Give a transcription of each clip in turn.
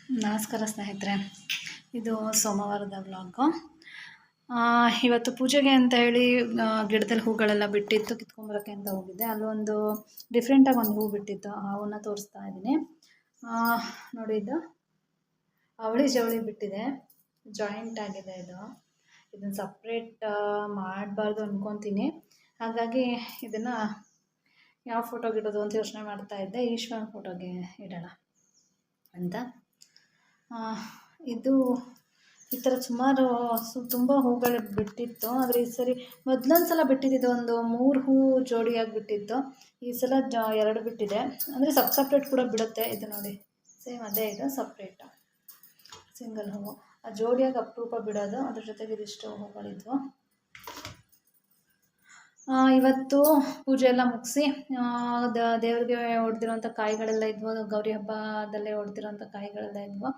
ನಮಸ್ಕಾರ ಸ್ನೇಹಿತರೆ, ಇದು ಸೋಮವಾರದ ವ್ಲಾಗು. ಇವತ್ತು ಪೂಜೆಗೆ ಅಂತ ಹೇಳಿ ಗಿಡದಲ್ಲಿ ಹೂಗಳೆಲ್ಲ ಬಿಟ್ಟಿತ್ತು, ಕಿತ್ಕೊಂಬರೋಕ್ಕೆ ಅಂತ ಹೋಗಿದ್ದೆ. ಅಲ್ಲೊಂದು ಡಿಫ್ರೆಂಟಾಗಿ ಒಂದು ಹೂ ಬಿಟ್ಟಿತ್ತು, ಆ ಹೂವನ್ನ ತೋರಿಸ್ತಾ ಇದ್ದೀನಿ. ನೋಡಿ, ಇದು ಅವಳಿ ಜವಳಿ ಬಿಟ್ಟಿದೆ, ಜಾಯಿಂಟ್ ಆಗಿದೆ. ಇದನ್ನು ಸಪ್ರೇಟ್ ಮಾಡಬಾರ್ದು ಅಂದ್ಕೊತೀನಿ. ಹಾಗಾಗಿ ಇದನ್ನು ಯಾವ ಫೋಟೋಗೆ ಇಡೋದು ಅಂತ ಯೋಚನೆ ಮಾಡ್ತಾ ಇದ್ದೆ. ಈಶ್ವರನ ಫೋಟೋಗೆ ಇಡೋಣ ಅಂತ. ಇದು ಈ ಥರ ಸುಮಾರು ತುಂಬ ಹೂಗಳು ಬಿಟ್ಟಿತ್ತು. ಆದರೆ ಈ ಸರಿ ಮೊದಲೊಂದು ಸಲ ಬಿಟ್ಟಿದ್ದು ಒಂದು 3 ಹೂ ಜೋಡಿಯಾಗಿ ಬಿಟ್ಟಿತ್ತು. ಈ ಸಲ 2 ಬಿಟ್ಟಿದೆ. ಅಂದರೆ ಸಪ್ರೇಟ್ ಕೂಡ ಬಿಡುತ್ತೆ. ಇದು ನೋಡಿ, ಸೇಮ್ ಅದೇ. ಇದು ಸಪ್ರೇಟ್ ಸಿಂಗಲ್ ಹೂವು, ಆ ಜೋಡಿಯಾಗಿ ಅಪರೂಪ ಬಿಡೋದು. ಅದ್ರ ಜೊತೆಗೆ ಇದಿಷ್ಟು ಹೂಗಳಿದ್ವು. ಇವತ್ತು ಪೂಜೆ ಎಲ್ಲ ಮುಗಿಸಿ ದೇವರಿಗೆ ಹೊಡೆದಿರೋಂಥ ಕಾಯಿಗಳೆಲ್ಲ ಇದ್ವು. ಗೌರಿ ಹಬ್ಬದಲ್ಲೇ ಹೊಡೆದಿರೋಂಥ ಕಾಯಿಗಳೆಲ್ಲ ಇದ್ವು.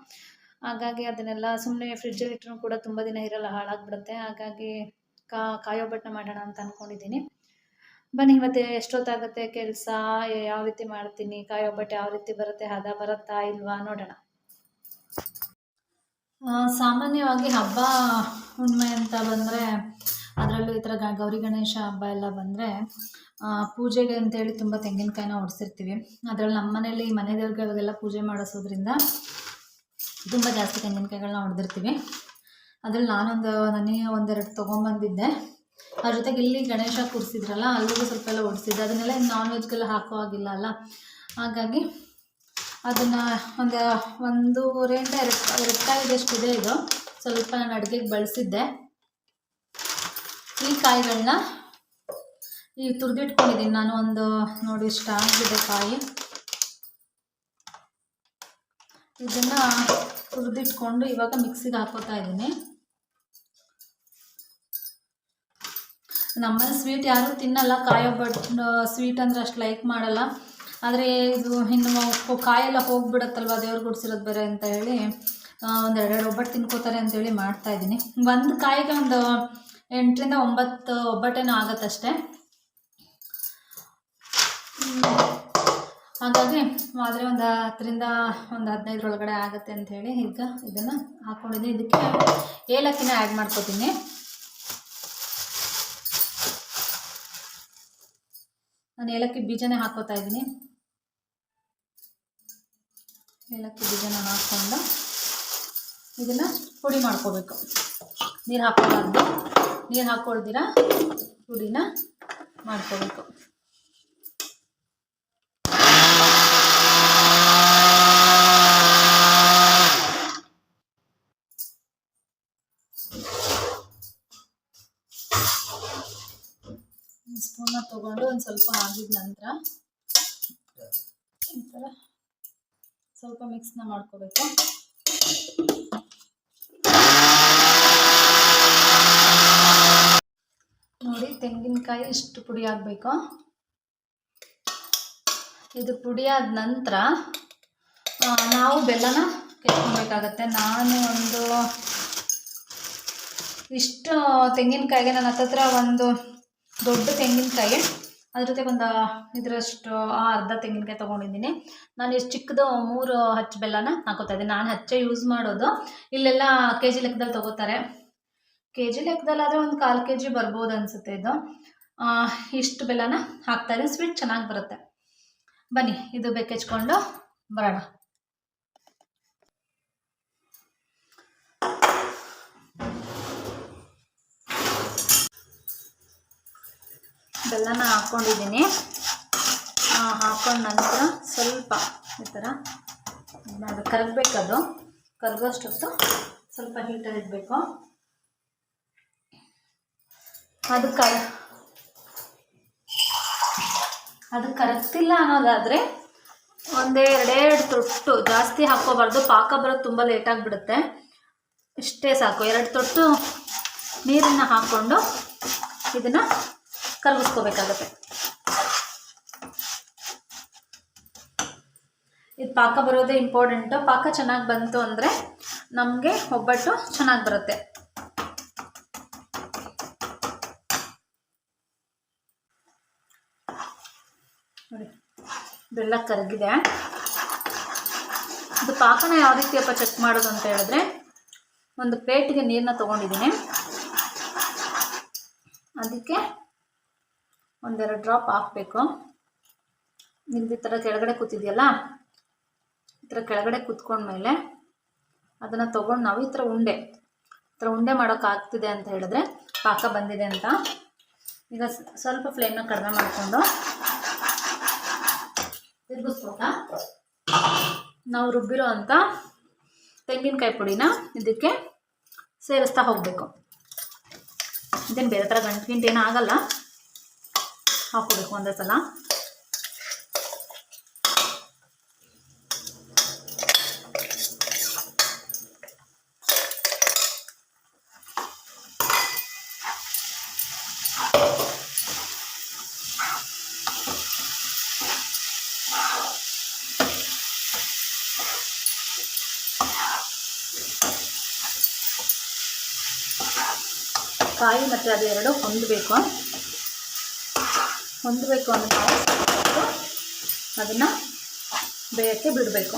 ಹಾಗಾಗಿ ಅದನ್ನೆಲ್ಲ ಸುಮ್ಮನೆ ಫ್ರಿಜ್ಜಲ್ಲಿ ಇಟ್ಟರೂ ಕೂಡ ತುಂಬ ದಿನ ಇರಲ್ಲ, ಹಾಳಾಗಿಬಿಡುತ್ತೆ. ಹಾಗಾಗಿ ಕಾಯಿ ಒಬ್ಬಟ್ಟನ್ನ ಮಾಡೋಣ ಅಂತ ಅಂದ್ಕೊಂಡಿದ್ದೀನಿ. ಬನ್ನಿ, ಇವತ್ತು ಎಷ್ಟೊತ್ತಾಗುತ್ತೆ ಕೆಲಸ, ಯಾವ ರೀತಿ ಮಾಡ್ತೀನಿ, ಕಾಯಿ ಒಬ್ಬಟ್ಟು ಯಾವ ರೀತಿ ಬರುತ್ತೆ, ಹದ ಬರುತ್ತಾ ಇಲ್ವಾ ನೋಡೋಣ. ಸಾಮಾನ್ಯವಾಗಿ ಹಬ್ಬ ಹುಣ್ಣಿಮೆ ಅಂತ ಬಂದರೆ, ಅದರಲ್ಲೂ ಈ ಥರ ಗೌರಿ ಗಣೇಶ ಹಬ್ಬ ಎಲ್ಲ ಬಂದರೆ ಪೂಜೆಗೆ ಅಂತೇಳಿ ತುಂಬ ತೆಂಗಿನಕಾಯಿನ ಹೊಡ್ಸಿರ್ತೀವಿ. ಅದರಲ್ಲಿ ನಮ್ಮ ಮನೇಲಿ ಮನೆ ದೇವ್ರಿಗೆಲ್ಲ ಪೂಜೆ ಮಾಡಿಸೋದ್ರಿಂದ ತುಂಬ ಜಾಸ್ತಿ ತೆಂಗಿನಕಾಯಿಗಳನ್ನ ಹೊಡೆದಿರ್ತೀವಿ. ಅದರಲ್ಲಿ ನನಗೆ ಒಂದೆರಡು ತೊಗೊಂಬಂದಿದ್ದೆ. ಅದ್ರ ಜೊತೆಗೆ ಇಲ್ಲಿ ಗಣೇಶ ಕೂರಿಸಿದ್ರಲ್ಲ, ಅಲ್ಲಿಗೂ ಸ್ವಲ್ಪ ಎಲ್ಲ ಹೊಡಿಸಿದ್ದೆ. ಅದನ್ನೆಲ್ಲ ನಾನ್ ವೆಜ್ಗೆಲ್ಲ ಹಾಕೋ ಆಗಿಲ್ಲ ಅಲ್ಲ, ಹಾಗಾಗಿ ಅದನ್ನು ಒಂದೂವರೆಯಿಂದ 2 ಕಾಯಿದಷ್ಟಿದೆ. ಇದು ಸ್ವಲ್ಪ ನಾನು ಅಡುಗೆಗೆ ಬಳಸಿದ್ದೆ. ಈ ಕಾಯಿಗಳನ್ನ ಈಗ ತುರಿದಿಟ್ಕೊಂಡಿದ್ದೀನಿ ನಾನು. ನೋಡಿ ಇಷ್ಟ ಆಗಿದೆ ಕಾಯಿ. ಇದನ್ನು ತುರಿದಿಟ್ಕೊಂಡು ಇವಾಗ ಮಿಕ್ಸಿಗೆ ಹಾಕೋತಾ ಇದ್ದೀನಿ. ನಮ್ಮನೆ ಸ್ವೀಟ್ ಯಾರೂ ತಿನ್ನಲ್ಲ, ಕಾಯಿ ಒಬ್ಬಟ್ಟು ಸ್ವೀಟ್ ಅಂದರೆ ಅಷ್ಟು ಲೈಕ್ ಮಾಡಲ್ಲ. ಆದರೆ ಇದು ಇನ್ನು ಕಾಯೆಲ್ಲ ಹೋಗಿಬಿಡುತ್ತಲ್ವ, ದೇವ್ರಿಗೆ ಗುಡಿಸಿರೋದು ಬೇರೆ ಅಂತ ಹೇಳಿ ಒಂದು 2 ಒಬ್ಬಟ್ಟು ತಿನ್ಕೋತಾರೆ ಅಂತೇಳಿ ಮಾಡ್ತಾಯಿದ್ದೀನಿ. ಒಂದು ಕಾಯಿಗೆ ಒಂದು 8ರಿಂದ 9 ಒಬ್ಬಟ್ಟೇನೋ ಆಗುತ್ತಷ್ಟೆ. ಹಾಗಾಗಿ ಆದರೆ ಒಂದು 10ರಿಂದ 15 ಒಳಗಡೆ ಆಗುತ್ತೆ ಅಂಥೇಳಿ ಈಗ ಇದನ್ನು ಹಾಕ್ಕೊಂಡಿದ್ದೀನಿ. ಇದಕ್ಕೆ ಏಲಕ್ಕಿನ ಆ್ಯಡ್ ಮಾಡ್ಕೋತೀನಿ. ನಾನು ಏಲಕ್ಕಿ ಬೀಜನೇ ಹಾಕ್ಕೋತಾ ಇದ್ದೀನಿ. ಏಲಕ್ಕಿ ಬೀಜನ ಹಾಕ್ಕೊಂಡು ಇದನ್ನು ಪುಡಿ ಮಾಡ್ಕೋಬೇಕು. ನೀರು ಹಾಕ್ಕೋಬಾರ್ದು, ನೀರು ಹಾಕ್ಕೊಳ್ದಿರ ಪುಡಿನ ಮಾಡ್ಕೋಬೇಕು. ಸ್ಪೂನ್ನ ತೊಗೊಂಡು ಒಂದು ಸ್ವಲ್ಪ ಆಗಿದ ನಂತರ ಈ ಥರ ಸ್ವಲ್ಪ ಮಿಕ್ಸ್ನ ಮಾಡ್ಕೋಬೇಕು. ನೋಡಿ, ತೆಂಗಿನಕಾಯಿ ಇಷ್ಟು ಪುಡಿ ಆಗಬೇಕು. ಇದು ಪುಡಿ ಆದ ನಂತರ ನಾವು ಬೆಲ್ಲನ ಕೆತ್ಕೊಬೇಕಾಗತ್ತೆ. ನಾನು ಇಷ್ಟು ತೆಂಗಿನಕಾಯಿಗೆ ನನ್ನ ಹತ್ರ ಒಂದು ದೊಡ್ಡ ತೆಂಗಿನಕಾಯಿ, ಅದ್ರ ಜೊತೆಗೆ ಒಂದು ಇದರಷ್ಟು ಅರ್ಧ ತೆಂಗಿನಕಾಯಿ ತೊಗೊಂಡಿದ್ದೀನಿ. ನಾನು ಎಷ್ಟು ಚಿಕ್ಕದು 3 ಹಚ್ಚು ಬೆಲ್ಲನ ಹಾಕೋತಾ ಇದ್ದೀನಿ. ನಾನು ಹಚ್ಚೆ ಯೂಸ್ ಮಾಡೋದು. ಇಲ್ಲೆಲ್ಲ KG ಲೆಕ್ಕದಲ್ಲಿ ತೊಗೋತಾರೆ. KG ಲೆಕ್ಕದಲ್ಲಾದರೆ ಒಂದು 1/4 kg ಬರ್ಬೋದು ಅನಿಸುತ್ತೆ. ಇದು ಇಷ್ಟು ಬೆಲ್ಲನ ಹಾಕ್ತಾಯಿದ್ದೀನಿ. ಸ್ವೀಟ್ ಚೆನ್ನಾಗಿ ಬರುತ್ತೆ. ಬನ್ನಿ, ಇದು ಬೆಕ್ಕೆಚ್ಕೊಂಡು ಬರೋಣ. ಬೆಲ್ಲನ ಹಾಕ್ಕೊಂಡಿದ್ದೀನಿ. ಹಾಕ್ಕೊಂಡ ನಂತರ ಸ್ವಲ್ಪ ಈ ಥರ ಕರಗಬೇಕದು. ಕರಗೋಷ್ಟೊತ್ತು ಸ್ವಲ್ಪ ಹೀಟಲ್ಲಿ ಇಡಬೇಕು. ಅದು ಕರಗ್ತಿಲ್ಲ ಅನ್ನೋದಾದರೆ 1-2 ತೊಟ್ಟು, ಜಾಸ್ತಿ ಹಾಕ್ಕೋಬಾರ್ದು. ಪಾಕ ಬರೋದು ತುಂಬ ಲೇಟಾಗಿಬಿಡುತ್ತೆ. ಇಷ್ಟೇ ಸಾಕು. 2 ತೊಟ್ಟು ನೀರನ್ನು ಹಾಕ್ಕೊಂಡು ಇದನ್ನು ಕರಗಿಸ್ಕೋಬೇಕಾಗತ್ತೆ. ಇದು ಪಾಕ ಬರೋದೇ ಇಂಪಾರ್ಟೆಂಟು. ಪಾಕ ಚೆನ್ನಾಗಿ ಬಂತು ಅಂದರೆ ನಮಗೆ ಒಬ್ಬಟ್ಟು ಚೆನ್ನಾಗಿ ಬರುತ್ತೆ. ನೋಡಿ, ಬೆಲ್ಲ ಕರಗಿದೆ. ಇದು ಪಾಕನ ಯಾವ ರೀತಿಯಪ್ಪ ಚೆಕ್ ಮಾಡೋದು ಅಂತ ಹೇಳಿದ್ರೆ, ಒಂದು ಪ್ಲೇಟಿಗೆ ನೀರನ್ನ ತೊಗೊಂಡಿದ್ದೀನಿ, ಅದಕ್ಕೆ ಒಂದೆರಡು ಡ್ರಾಪ್ ಹಾಕಬೇಕು. ನಿಮ್ದು ಈ ಥರ ಕೆಳಗಡೆ ಕೂತಿದೆಯಲ್ಲ, ಈ ಥರ ಕೆಳಗಡೆ ಕೂತ್ಕೊಂಡ್ಮೇಲೆ ಅದನ್ನು ತೊಗೊಂಡು ನಾವು ಈ ಥರ ಉಂಡೆ ಮಾಡೋಕ್ಕಾಗ್ತಿದೆ ಅಂತ ಹೇಳಿದ್ರೆ ಪಾಕ ಬಂದಿದೆ ಅಂತ. ಈಗ ಸ್ವಲ್ಪ ಫ್ಲೇಮ್ನ ಕಡಿಮೆ ಮಾಡಿಕೊಂಡು ತಿರುಗಿಸ್ಬೇಕಾ, ನಾವು ರುಬ್ಬಿರೋ ಅಂಥ ತೆಂಗಿನಕಾಯಿ ಪುಡಿನ ಇದಕ್ಕೆ ಸೇರಿಸ್ತಾ ಹೋಗಬೇಕು. ಇದೇನು ಬೇರೆ ಥರ ಗಂಟು ಏನೂ ಆಗಲ್ಲ, ಹಾಕೋಬೇಕು ಒಂದೇ ಸಲ. ಕಾಯಿ ಮತ್ತು ಅದು ಎರಡು ಹೊಂದಬೇಕು ಅಂತ ನಾವು ಅದನ್ನು ಬೇಯಕ್ಕೆ ಬಿಡಬೇಕು.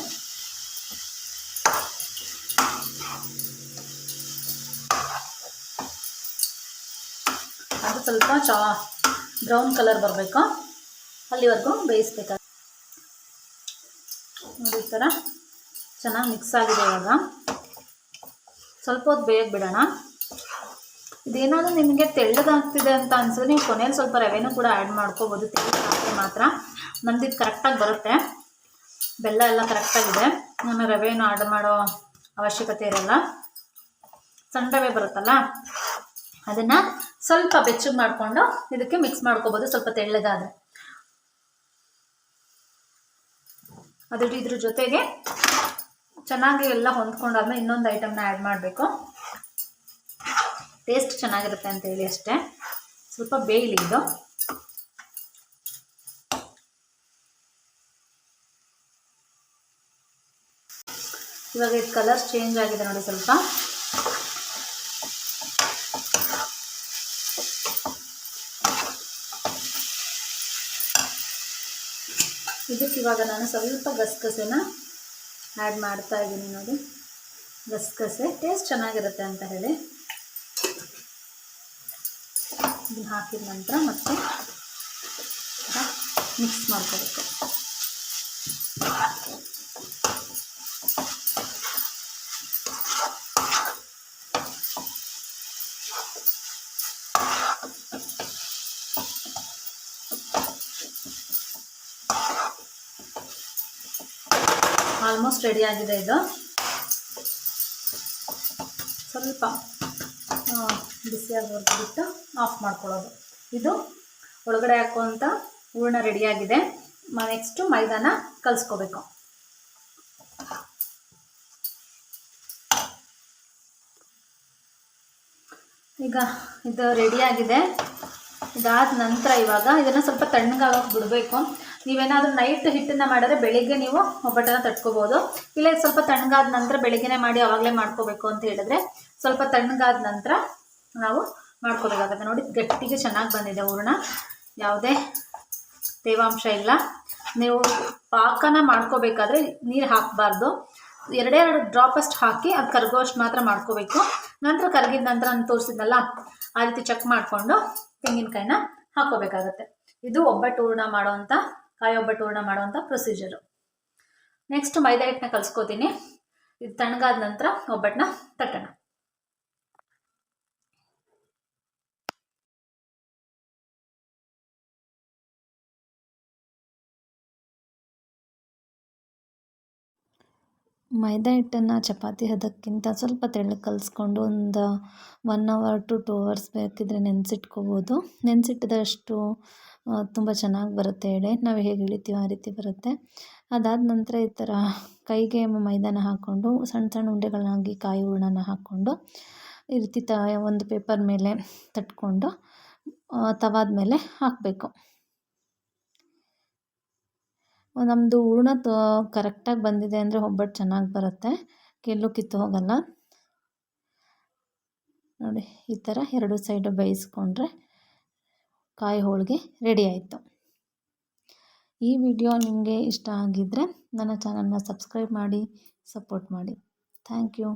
ಅದು ಸ್ವಲ್ಪ ಬ್ರೌನ್ ಕಲರ್ ಬರಬೇಕು, ಅಲ್ಲಿವರೆಗೂ ಬೇಯಿಸ್ಬೇಕಾಗುತ್ತೆ. ನೋಡಿ ಈ ಥರ ಚೆನ್ನಾಗಿ ಮಿಕ್ಸ್ ಆಗಿದೆ. ಇವಾಗ ಸ್ವಲ್ಪ ಹೊತ್ತು ಬೇಯಕ್ಕೆ ಬಿಡೋಣ. ಇದೇನಾದರೂ ನಿಮಗೆ ತೆಳ್ಳಗಾಗ್ತಿದೆ ಅಂತ ಅನ್ಸಿದ್ರೆ ನೀವು ಕೊನೆಯಲ್ಲಿ ಸ್ವಲ್ಪ ರವೆನೂ ಕೂಡ ಆ್ಯಡ್ ಮಾಡ್ಕೋಬೋದು. ತೆಳ್ಳಗಾದರೆ ಮಾತ್ರ ನಮ್ದು ಇದು ಕರೆಕ್ಟಾಗಿ ಬರುತ್ತೆ. ಬೆಲ್ಲ ಎಲ್ಲ ಕರೆಕ್ಟಾಗಿದೆ, ನಾನು ರವೆನೂ ಆ್ಯಡ್ ಮಾಡೋ ಅವಶ್ಯಕತೆ ಇರಲ್ಲ. ಸಣ್ಣ ರವೆ ಬರುತ್ತಲ್ಲ, ಅದನ್ನು ಸ್ವಲ್ಪ ಬೆಚ್ಚಗೆ ಮಾಡಿಕೊಂಡು ಇದಕ್ಕೆ ಮಿಕ್ಸ್ ಮಾಡ್ಕೋಬೋದು ಸ್ವಲ್ಪ ತೆಳ್ಳಗಾದರೆ. ಅದು ಇದ್ರ ಜೊತೆಗೆ ಚೆನ್ನಾಗಿ ಎಲ್ಲ ಹೊಂದ್ಕೊಂಡಾದ್ಮೇಲೆ ಇನ್ನೊಂದು ಐಟಮ್ನ ಆ್ಯಡ್ ಮಾಡಬೇಕು. ಟೇಸ್ಟ್ ಚೆನ್ನಾಗಿರುತ್ತೆ ಅಂತೇಳಿ ಅಷ್ಟೇ. ಸ್ವಲ್ಪ ಬೇಯಲಿ ಇದು. ಇವಾಗ ಇದು ಕಲರ್ ಚೇಂಜ್ ಆಗಿದೆ ನೋಡಿ ಸ್ವಲ್ಪ. ಇದಕ್ಕೆ ಇವಾಗ ನಾನು ಸ್ವಲ್ಪ ಗಸಗಸೆನ ಆ್ಯಡ್ ಮಾಡ್ತಾ ಇದ್ದೀನಿ ನೋಡಿ. ಗಸಗಸೆ ಟೇಸ್ಟ್ ಚೆನ್ನಾಗಿರುತ್ತೆ ಅಂತ ಹೇಳಿ ಇದನ್ನು ಹಾಕಿದ ನಂತರ ಮತ್ತೆ ಮಿಕ್ಸ್ ಮಾಡ್ಕೋಬೇಕು. ಆಲ್ಮೋಸ್ಟ್ ರೆಡಿ ಆಗಿದೆ ಇದು. ಸ್ವಲ್ಪ ಬಿಸಿಯಾಗೋವರೆಗೂ ಬಿಟ್ಟು ಆಫ್ ಮಾಡ್ಕೊಳ್ಳೋದು. ಇದು ಒಳಗಡೆ ಹಾಕುವಂಥ ಹೂರಣ ರೆಡಿಯಾಗಿದೆ. ನೆಕ್ಸ್ಟು ಮೈದಾನ ಕಲಿಸ್ಕೋಬೇಕು. ಈಗ ಇದು ರೆಡಿಯಾಗಿದೆ. ಇದಾದ ನಂತರ ಇವಾಗ ಇದನ್ನು ಸ್ವಲ್ಪ ತಣ್ಣಗಾಗೋಕೆ ಬಿಡಬೇಕು. ನೀವೇನಾದರೂ ನೈಟ್ ಹಿಟ್ಟನ್ನು ಮಾಡಿದ್ರೆ ಬೆಳಿಗ್ಗೆ ನೀವು ಒಬ್ಬಟ್ಟನ್ನು ತಟ್ಕೋಬೋದು. ಇಲ್ಲ ಸ್ವಲ್ಪ ತಣ್ಣಗಾದ ನಂತರ ಬೆಳಿಗ್ಗೆನೇ ಮಾಡಿ ಆವಾಗಲೇ ಮಾಡ್ಕೋಬೇಕು ಅಂತ ಹೇಳಿದ್ರೆ ಸ್ವಲ್ಪ ತಣ್ಣಗಾದ ನಂತರ ನಾವು ಮಾಡ್ಕೋಬೇಕಾಗುತ್ತೆ. ನೋಡಿ ಗಟ್ಟಿಗೆ ಚೆನ್ನಾಗಿ ಬಂದಿದೆ ಹೂರಣ, ಯಾವುದೇ ತೇವಾಂಶ ಇಲ್ಲ. ನೀವು ಪಾಕನ ಮಾಡ್ಕೋಬೇಕಾದ್ರೆ ನೀರು ಹಾಕಬಾರ್ದು. 2 ಡ್ರಾಪಷ್ಟು ಹಾಕಿ ಅದು ಕರಗೋಷ್ಟು ಮಾತ್ರ ಮಾಡ್ಕೋಬೇಕು. ನಂತರ ಕರಗಿದ ನಂತರ ನಾನು ತೋರಿಸಿದ್ನಲ್ಲ ಆ ರೀತಿ ಚೆಕ್ ಮಾಡಿಕೊಂಡು ತೆಂಗಿನಕಾಯಿನ ಹಾಕೋಬೇಕಾಗತ್ತೆ. ಇದು ಒಬ್ಬಟ್ಟು ಹೂರಣ ಮಾಡೋವಂಥ ಕಾಯಿ ಒಬ್ಬಟ್ಟು ಹೂರಣ ಮಾಡೋವಂಥ ಪ್ರೊಸೀಜರು. ನೆಕ್ಸ್ಟ್ ಮೈದಾ ಹಿಟ್ಟನ್ನ ಕಲಿಸ್ಕೋತೀನಿ. ಇದು ತಣ್ಣಗಾದ ನಂತರ ಒಬ್ಬಟ್ಟನ್ನ ತಟ್ಟೋಣ. ಮೈದಾ ಹಿಟ್ಟನ್ನು ಚಪಾತಿ ಹದಕ್ಕಿಂತ ಸ್ವಲ್ಪ ತೆಳ್ಳಗೆ ಕಲಿಸ್ಕೊಂಡು ಒಂದು 1 hour to 2 hours ಬೇಕಿದ್ರೆ ನೆನೆಸಿಟ್ಕೋಬೋದು. ನೆನೆಸಿಟ್ಟಿದಷ್ಟು ತುಂಬ ಚೆನ್ನಾಗಿ ಬರುತ್ತೆ ಎಡೆ. ನಾವು ಹೇಗೆ ಇಳಿತೀವೋ ಆ ರೀತಿ ಬರುತ್ತೆ. ಅದಾದ ನಂತರ ಈ ಥರ ಕೈಗೆ ಮೈದಾನ ಹಾಕ್ಕೊಂಡು ಸಣ್ಣ ಸಣ್ಣ ಉಂಡೆಗಳನ್ನಾಗಿ ಕಾಯಿ ಹೂರಣನ ಹಾಕ್ಕೊಂಡು ಈ ರೀತಿ ಒಂದು ಪೇಪರ್ ಮೇಲೆ ತಟ್ಕೊಂಡು ತವಾದ ಮೇಲೆ ಹಾಕಬೇಕು. ನಮ್ಮದು ಹೂರಣ ಕರೆಕ್ಟಾಗಿ ಬಂದಿದೆ ಅಂದರೆ ಒಬ್ಬಟ್ಟು ಚೆನ್ನಾಗಿ ಬರುತ್ತೆ, ಎಲ್ಲೂ ಕಿತ್ತು ಹೋಗಲ್ಲ. ನೋಡಿ ಈ ಥರ 2 ಸೈಡು ಬೇಯಿಸ್ಕೊಂಡ್ರೆ ಕಾಯಿ ಹೋಳಿಗೆ ರೆಡಿ ಆಯಿತು. ಈ ವಿಡಿಯೋ ನಿಮಗೆ ಇಷ್ಟ ಆಗಿದ್ದರೆ ನನ್ನ ಚಾನಲ್ನ ಸಬ್ಸ್ಕ್ರೈಬ್ ಮಾಡಿ, ಸಪೋರ್ಟ್ ಮಾಡಿ. Thank you.